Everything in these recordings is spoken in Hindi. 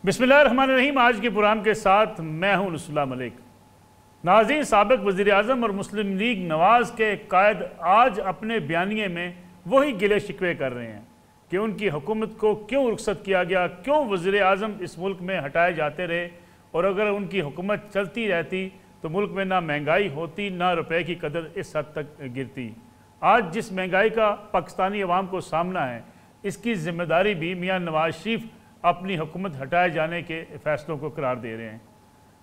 बिस्मिल्लाहिर्रहमानिर्रहीम। आज के प्रोग्राम के साथ मैं हूं नुसुल्लाह मलिक। नाज़रीन, साबिक वज़ीर आज़म और मुस्लिम लीग नवाज़ के कायद आज अपने बयानिए में वही गिले शिकवे कर रहे हैं कि उनकी हुकूमत को क्यों रुखसत किया गया, क्यों वज़ीर आज़म इस मुल्क में हटाए जाते रहे, और अगर उनकी हुकूमत चलती रहती तो मुल्क में ना महंगाई होती ना रुपये की कदर इस हद तक गिरती। आज जिस महंगाई का पाकिस्तानी अवाम को सामना है, इसकी ज़िम्मेदारी भी मियाँ नवाज शरीफ अपनी हुकूमत हटाए जाने के फ़ैसलों को करार दे रहे हैं।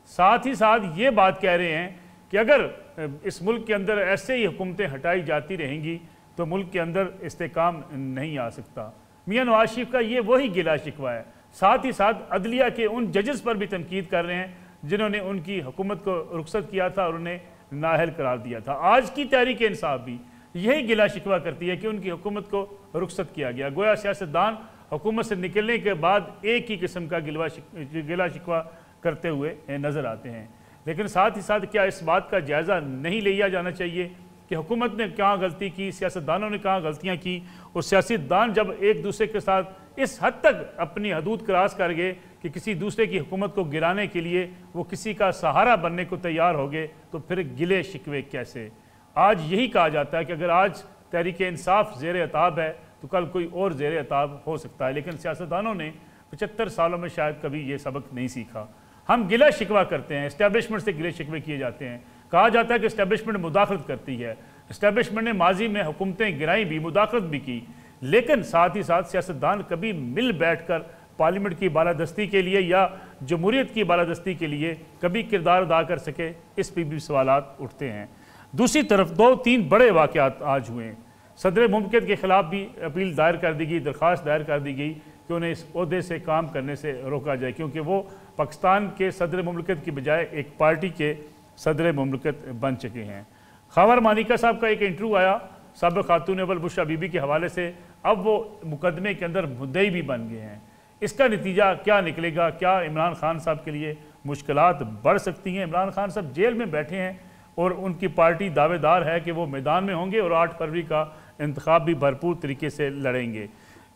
साथ ही साथ ये बात कह रहे हैं कि अगर इस मुल्क के अंदर ऐसे ही हुकूमतें हटाई जाती रहेंगी तो मुल्क के अंदर इस्तेकाम नहीं आ सकता। मियाँ नवाज शरीफ का ये वही गिला शिकवा है। साथ ही साथ अदलिया के उन जजेस पर भी तनकीद कर रहे हैं जिन्होंने उनकी हुकूमत को रुखसत किया था और उन्हें नाअहल करार दिया था। आज की तहरीक इंसाफ भी यही गिला शिकवा करती है कि उनकी हुकूमत को रुखसत किया गया। गोया सियासतदान हुकूमत से निकलने के बाद एक ही किस्म का गिला शिकवा करते हुए नज़र आते हैं। लेकिन साथ ही साथ क्या इस बात का जायज़ा नहीं लिया जाना चाहिए कि हुकूमत ने कहाँ गलती की, सियासतदानों ने कहाँ गलतियाँ की, और सियासतदान जब एक दूसरे के साथ इस हद तक अपनी हदूद क्रॉस कर गए कि किसी दूसरे की हुकूमत को गिराने के लिए वो किसी का सहारा बनने को तैयार हो गए, तो फिर गिले शिकवे कैसे। आज यही कहा जाता है कि अगर आज तहरीक इंसाफ ज़ेर अताब है तो कल कोई और ज़ेर अताब हो सकता है। लेकिन सियासतदानों ने 75 सालों में शायद कभी ये सबक नहीं सीखा। हम गिला शिकवा करते हैं, इस्टेब्लिशमेंट से गिले शिकवे किए जाते हैं। कहा जाता है कि इस्टेब्लिशमेंट मुदाखलत करती है। इस्टेब्लिशमेंट ने माजी में हुकूमतें गिराई भी, मुदाखलत भी की, लेकिन साथ ही साथ सियासतदान कभी मिल बैठ कर पार्लियामेंट की बालादस्ती के लिए या जमहूरियत की बालादस्ती के लिए कभी किरदार अदा कर सके, इस पर भी सवालात उठते हैं। दूसरी तरफ 2-3 बड़े वाक़यात आज हुए हैं। सदर मुमकिन के ख़िलाफ़ भी अपील दायर कर दी गई, दरख्वास्त दायर कर दी गई कि उन्हें इस ओहदे से काम करने से रोका जाए, क्योंकि वो पाकिस्तान के सदर मुमलिकत की बजाय एक पार्टी के सदर मुमलिकत बन चुके हैं। खबर मानिका साहब का एक इंटरव्यू आया साबिक़ खातून अव्वल बुशरा बीबी के हवाले से, अब वो मुकदमे के अंदर मुद्दई भी बन गए हैं। इसका नतीजा क्या निकलेगा? क्या इमरान खान साहब के लिए मुश्किलात बढ़ सकती हैं? इमरान खान साहब जेल में बैठे हैं और उनकी पार्टी दावेदार है कि वो मैदान में होंगे और 8 फरवरी का इंतखाब भी भरपूर तरीके से लड़ेंगे।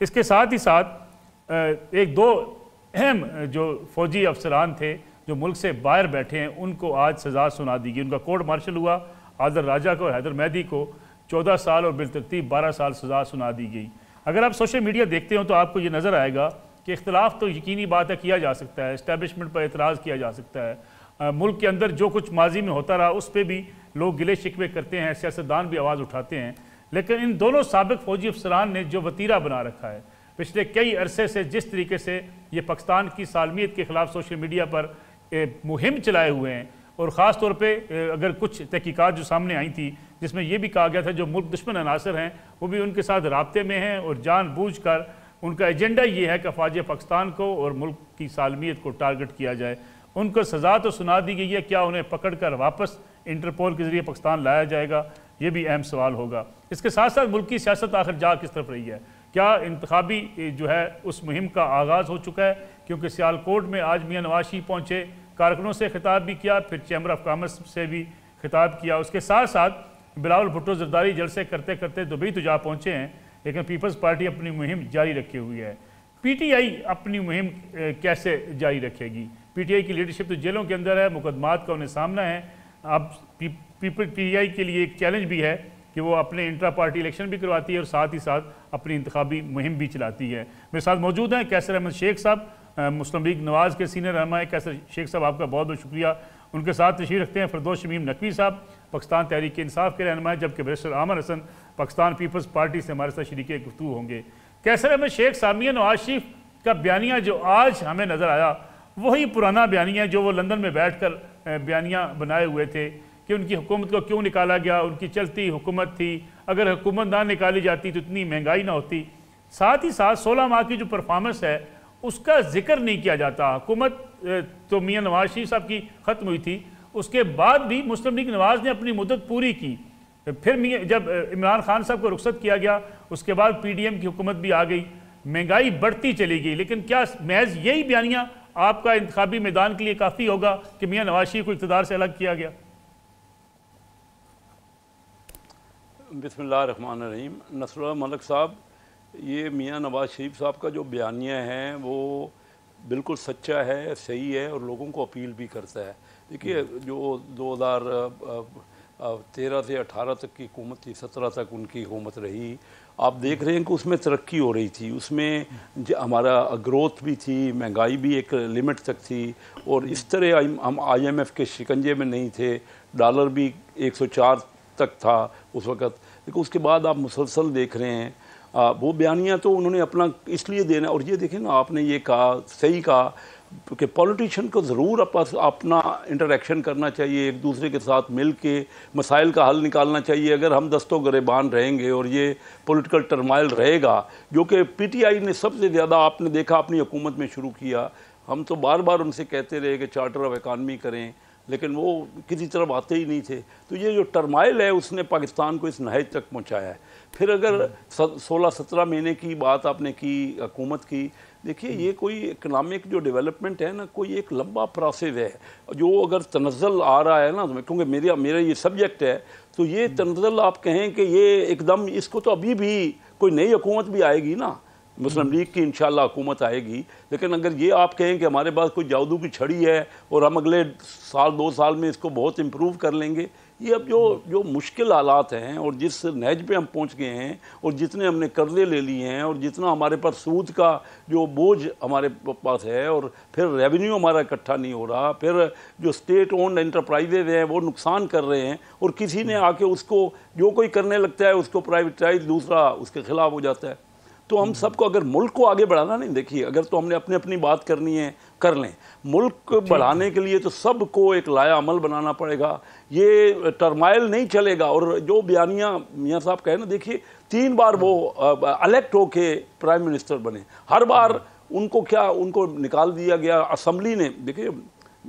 इसके साथ ही साथ एक दो अहम जो फौजी अफसरान थे जो मुल्क से बाहर बैठे हैं, उनको आज सज़ा सुना दी गई। उनका कोर्ट मार्शल हुआ। आदर राजा को और हैदर मेहदी को 14 साल और बिलतरतीब 12 साल सज़ा सुना दी गई। अगर आप सोशल मीडिया देखते हो तो आपको ये नज़र आएगा कि इख्तलाफ तो यकीनी बात है किया जा सकता है, इस्टेब्लिशमेंट पर एतराज़ किया जा सकता है, मुल्क के अंदर जो कुछ माजी में होता रहा उस पर भी लोग गिले शिकवे करते हैं, सियासतदान भी आवाज़ उठाते हैं। लेकिन इन दोनों साबिक़ फ़ौजी अफसरान ने जो वतीरा बना रखा है पिछले कई अरसे से, जिस तरीके से ये पाकिस्तान की सालमियत के ख़िलाफ़ सोशल मीडिया पर मुहिम चलाए हुए हैं, और ख़ास तौर पे अगर कुछ तहकीकात जो सामने आई थी जिसमें यह भी कहा गया था जो मुल्क दुश्मन अनासर हैं वो भी उनके साथ राब्ते में हैं और जानबूझकर उनका एजेंडा ये है कि अफवाज पाकिस्तान को और मुल्क की सालमियत को टारगेट किया जाए। उनको सज़ा तो सुना दी गई है, क्या उन्हें पकड़ कर वापस इंटरपोल के ज़रिए पाकिस्तान लाया जाएगा, ये भी अहम सवाल होगा। इसके साथ साथ मुल्क की सियासत आखिर जा किस तरफ रही है? क्या इंतखाबी जो है उस मुहिम का आगाज़ हो चुका है? क्योंकि सियालकोट में आज मियाँ नवाज शरीफ पहुँचे, कारकुनों से खिताब भी किया, फिर चैम्बर ऑफ कॉमर्स से भी खिताब किया। उसके साथ साथ बिलावल भुट्टो जरदारी जलसे करते करते दुबई तो जा पहुँचे हैं, लेकिन पीपल्स पार्टी अपनी मुहिम जारी रखे हुई है। PTI अपनी मुहिम कैसे जारी रखेगी? PTI की लीडरशिप तो जेलों के अंदर है, मुकदमात का उन्हें सामना है। अब PTI के लिए एक चैलेंज भी है कि वो अपने इंट्रा पार्टी इलेक्शन भी करवाती है और साथ ही साथ अपनी इंतखाबी मुहिम भी चलाती है। मेरे साथ मौजूद हैं कैसर अहमद शेख साहब, मुस्लिम लीग नवाज़ के सीनियर रहनुमा है। कैसर शेख साहब, आपका बहुत बहुत शुक्रिया। उनके साथ तशरीफ़ रखते हैं फिरदौस शमीम नकवी साहब, पाकिस्तान तहरीक इंसाफ के रहनुमा है, जबकि बैरिस्टर आमर हसन पाकिस्तान पीपल्स पार्टी से हमारे साथ शरीके गुफ्तगू होंगे। कैसर अहमद शेख साहब, मियां नवाज शरीफ का बयानिया जो आज हमें नज़र आया वही पुराना बयानिया जो वो लंदन में बैठ कर बयानिया बनाए हुए थे कि उनकी हुकूमत को क्यों निकाला गया, उनकी चलती हुकूमत थी, अगर हुकूमत ना निकाली जाती तो इतनी महंगाई ना होती। साथ ही साथ 16 माह की जो परफॉर्मेंस है उसका जिक्र नहीं किया जाता। हुकूमत तो मियाँ नवाज शरीफ साहब की ख़त्म हुई थी, उसके बाद भी मुस्लिम लीग नवाज़ ने अपनी मुद्दत पूरी की। फिर जब इमरान खान साहब को रुखसत किया गया उसके बाद PDM की हुकूमत भी आ गई, महंगाई बढ़ती चली गई। लेकिन क्या महज यही बयानिया आपका इंतखाबी मैदान के लिए काफ़ी होगा कि मियाँ नवाज शरीफ को इक़्तिदार से अलग किया गया? बिस्मिल्लाहिर्रहमानिर्रहीम। नसरुल्लाह मलिक साहब, ये मियाँ नवाज शरीफ साहब का जो बयानिया है वो बिल्कुल सच्चा है, सही है और लोगों को अपील भी करता है। देखिए जो 2013 से 18 तक की हुकूमत थी, 17 तक उनकी हुकूमत रही, आप देख रहे हैं कि उसमें तरक्की हो रही थी, उसमें हमारा ग्रोथ भी थी, महंगाई भी एक लिमिट तक थी और इस तरह हम IMF के शिकंजे में नहीं थे, डॉलर भी 104 तक था उस वक़्त। लेकिन उसके बाद आप मुसलसल देख रहे हैं वो बयानियाँ तो उन्होंने अपना इसलिए देना। और ये देखें ना, आपने ये कहा, सही कहा कि पॉलिटिशियन को ज़रूर अपना इंटरेक्शन करना चाहिए, एक दूसरे के साथ मिल के मसाइल का हल निकालना चाहिए। अगर हम दस्तों गिरेबान रहेंगे और ये पॉलिटिकल टर्माइल रहेगा, जो कि PTI ने सबसे ज़्यादा आपने देखा अपनी हुकूमत में शुरू किया, हम तो बार बार उनसे कहते रहे कि चार्टर ऑफ इकानमी करें, लेकिन वो किसी तरफ आते ही नहीं थे। तो ये जो टर्माइल है उसने पाकिस्तान को इस नहज तक पहुँचाया है। फिर अगर 16-17 महीने की बात आपने की हुकूमत की, देखिए ये कोई इकनॉमिक जो डेवलपमेंट है ना, कोई एक लंबा प्रोसेस है। जो अगर तनज़्ज़ुल आ रहा है ना, क्योंकि मेरा ये सब्जेक्ट है, तो ये तनज़्ज़ुल आप कहें कि ये एकदम, इसको तो अभी भी कोई नई हुकूमत भी आएगी ना, मुस्लिम लीग की इंशाल्लाह हुकूमत आएगी। लेकिन अगर ये आप कहें कि हमारे पास कोई जादू की छड़ी है और हम अगले साल 2 साल में इसको बहुत इम्प्रूव कर लेंगे, ये अब जो मुश्किल हालात हैं और जिस नहज पे हम पहुंच गए हैं और जितने हमने कर्जे ले लिए हैं और जितना हमारे पास सूद का जो बोझ हमारे पास है, और फिर रेवेन्यू हमारा इकट्ठा नहीं हो रहा, फिर जो स्टेट ओन्ड एंटरप्राइजेज हैं वो नुकसान कर रहे हैं और किसी ने आके उसको जो कोई करने लगता है उसको प्राइवेटाइज, दूसरा उसके खिलाफ हो जाता है। तो हम सबको अगर मुल्क को आगे बढ़ाना, नहीं देखिए, अगर तो हमने अपनी अपनी बात करनी है कर लें, मुल्क बढ़ाने के लिए तो सबको एक लाया अमल बनाना पड़ेगा। ये टर्माइल नहीं चलेगा। और जो बयानियाँ मियाँ साहब कहे ना, देखिए 3 बार वो इलेक्ट होके प्राइम मिनिस्टर बने, हर बार उनको निकाल दिया गया असम्बली ने। देखिए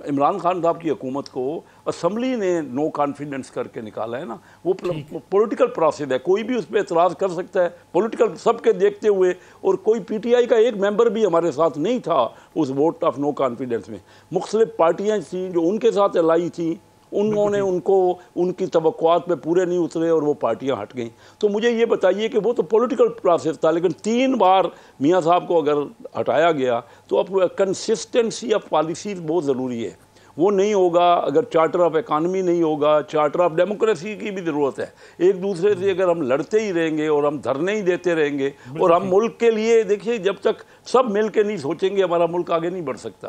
इमरान खान साहब की हुकूमत को असम्बली ने नो कॉन्फिडेंस करके निकाला है ना, वो पॉलिटिकल प्रोसेस है, कोई भी उस पर एतराज़ कर सकता है, पॉलिटिकल सबके देखते हुए। और कोई PTI का एक मेंबर भी हमारे साथ नहीं था उस वोट ऑफ नो कॉन्फिडेंस में। मुख्तलिफ पार्टियाँ थीं जो उनके साथ अलाई थी, उन्होंने उनकी तवक्कुआत पे पूरे नहीं उतरे और वो पार्टियां हट गईं। तो मुझे ये बताइए कि वो तो पॉलिटिकल प्रोसेस था, लेकिन 3 बार मियाँ साहब को अगर हटाया गया तो अब कंसिस्टेंसी ऑफ पॉलिसीज बहुत ज़रूरी है। वो नहीं होगा अगर चार्टर ऑफ इकानमी नहीं होगा, चार्टर ऑफ डेमोक्रेसी की भी ज़रूरत है। एक दूसरे से अगर हम लड़ते ही रहेंगे और हम धरने ही देते रहेंगे और हम मुल्क के लिए, देखिए जब तक सब मिल के नहीं सोचेंगे हमारा मुल्क आगे नहीं बढ़ सकता।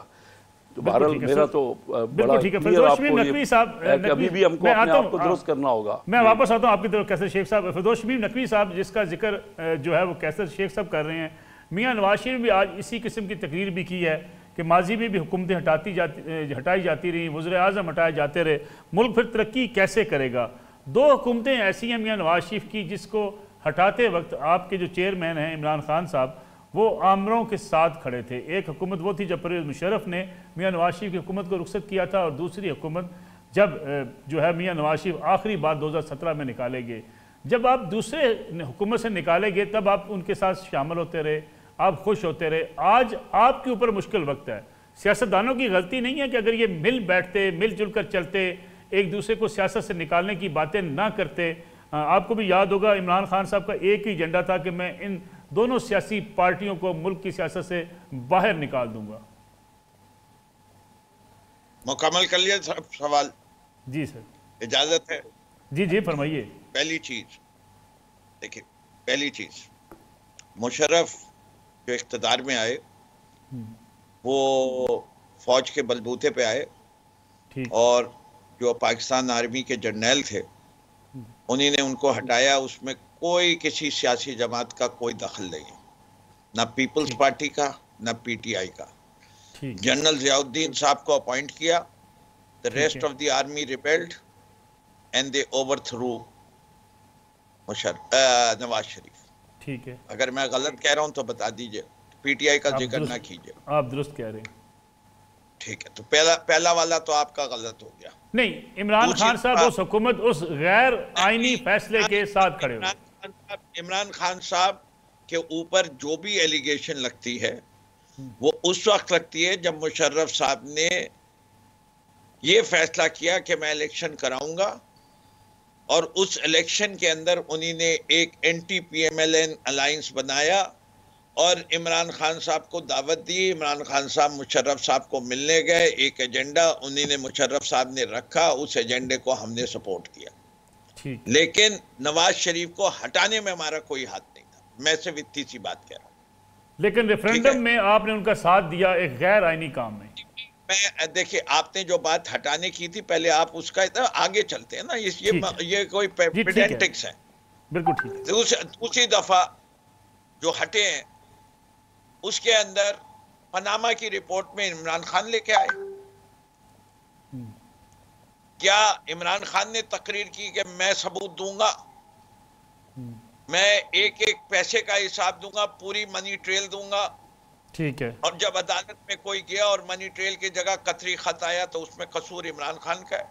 तो बहरहाल मेरा तो बड़ा नकवी साहब, अभी भी हमको अपने आप को दुरुस्त करना होगा। मैं वापस आता हूँ आपकी तरफ कैसर शेख साहब। फिरदौस शमीम नकवी साहब जिसका जिक्र जो है वो कैसर शेख साहब कर रहे हैं, मियाँ नवाज शरीफ भी आज इसी किस्म की तकरीर भी की है कि माजी में भी हुकूमतें हटाई जाती रही, वज़ीर आज़म हटाए जाते रहे, मुल्क फिर तरक्की कैसे करेगा। 2 हुकूमतें ऐसी हैं मियाँ नवाज शरीफ की जिसको हटाते वक्त आपके जो चेयरमैन हैं इमरान खान साहब, वो आमरों के साथ खड़े थे। एक हुकूमत वो थी जब परवेज़ मुशर्रफ ने मियाँ नवाज शरीफ की हुकूमत को रुखसत किया था, और दूसरी हुकूमत जब जो है मियाँ नवाज शरीफ आखिरी बार 2017 में निकाले गए। जब आप दूसरे हुकूमत से निकाले गए तब आप उनके साथ शामिल होते रहे, आप खुश होते रहे। आज आपके ऊपर मुश्किल वक्त है। सियासतदानों की गलती नहीं है कि अगर ये मिलजुल कर चलते, एक दूसरे को सियासत से निकालने की बातें ना करते। आपको भी याद होगा इमरान खान साहब का एक ही एजेंडा था कि मैं इन दोनों सियासी पार्टियों को मुल्क की सियासत से बाहर निकाल दूंगा। मुकम्मल कर लिया सवाल? जी सर, इजाजत है? जी जी फरमाइए। पहली चीज देखिए, पहली चीज मुशर्रफ जो इख्तिदार में आए वो फौज के बलबूते पे आए, और जो पाकिस्तान आर्मी के जर्नैल थे उन्हीं ने उनको हटाया। उसमें कोई किसी सियासी जमात का कोई दखल नहीं है, ना पीपल्स पार्टी का ना PTI का। जनरल ज़ियाउद्दीन साहब को अपॉइंट किया, the rest of the army rebelled and they overthrew Nawaz Sharif. ठीक है, अगर मैं गलत कह रहा हूं तो बता दीजिए, PTI का जिक्र ना कीजिए। आप दुरुस्त कह रहे हैं। ठीक है, तो पहला वाला तो आपका गलत हो गया। नहीं, इमरान खान साहब उस हुकूमत उस गैर आईनी फैसले के साथ खड़े हुए। इमरान खान साहब के ऊपर जो भी एलिगेशन लगती है वो उस वक्त लगती है जब मुशर्रफ साहब ने ये फैसला किया कि मैं इलेक्शन कराऊंगा, और उस इलेक्शन के अंदर उन्हीं ने एक NT-PMLN अलायंस बनाया और इमरान खान साहब को दावत दी। इमरान खान साहब मुशर्रफ साहब को मिलने गए, एक एजेंडा उन्हीं ने मुशर्रफ साहब ने रखा, उस एजेंडे को हमने सपोर्ट किया। लेकिन नवाज शरीफ को हटाने में हमारा कोई हाथ नहीं था। मैं सिर्फ इतनी सी बात कह रहा हूं। लेकिन रेफरेंडम में आपने उनका साथ दिया एक गैर आईनी काम में। मैं देखिए, आपने जो बात हटाने की थी, पहले आप उसका आगे चलते हैं ना, ये कोई पेडेंटिक्स है। बिल्कुल ठीक है। दूसरी दफा जो हटे हैं उसके अंदर पनामा की रिपोर्ट में इमरान खान लेके आए। क्या इमरान खान ने तकरीर की कि मैं सबूत दूंगा, मैं एक एक पैसे का हिसाब दूंगा, पूरी मनी ट्रेल दूंगा। ठीक है। और जब अदालत में कोई गया और मनी ट्रेल की जगह कतरी खत आया तो उसमें कसूर इमरान खान का है।